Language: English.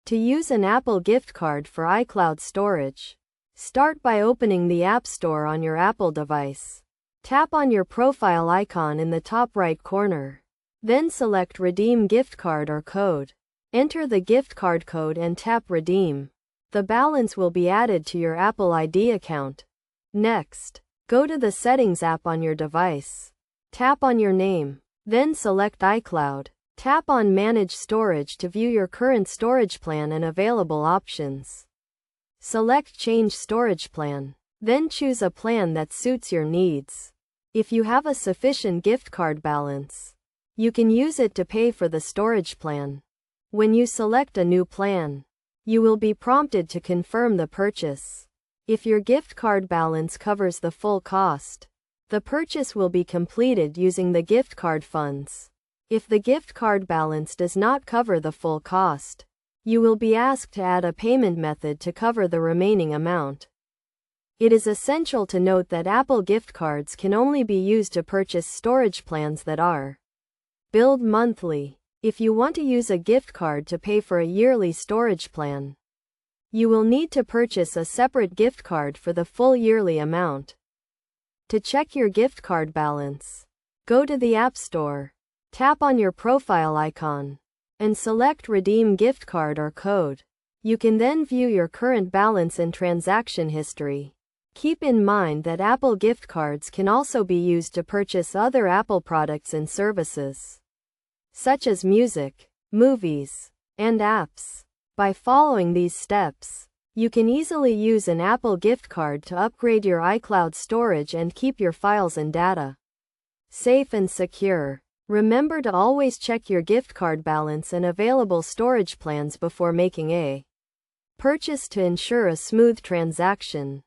To use an Apple gift card for iCloud storage, start by opening the App Store on your Apple device. Tap on your profile icon in the top right corner. Then select Redeem Gift Card or Code. Enter the gift card code and tap Redeem. The balance will be added to your Apple ID account. Next, go to the Settings app on your device. Tap on your name. Then select iCloud. Tap on Manage Storage to view your current storage plan and available options. Select Change Storage Plan. Then choose a plan that suits your needs. If you have a sufficient gift card balance, you can use it to pay for the storage plan. When you select a new plan, you will be prompted to confirm the purchase. If your gift card balance covers the full cost, the purchase will be completed using the gift card funds. If the gift card balance does not cover the full cost, you will be asked to add a payment method to cover the remaining amount. It is essential to note that Apple gift cards can only be used to purchase storage plans that are billed monthly. If you want to use a gift card to pay for a yearly storage plan, you will need to purchase a separate gift card for the full yearly amount. To check your gift card balance, go to the App Store. Tap on your profile icon and select Redeem Gift Card or Code. You can then view your current balance and transaction history. Keep in mind that Apple gift cards can also be used to purchase other Apple products and services, such as music, movies, and apps. By following these steps, you can easily use an Apple gift card to upgrade your iCloud storage and keep your files and data safe and secure. Remember to always check your gift card balance and available storage plans before making a purchase to ensure a smooth transaction.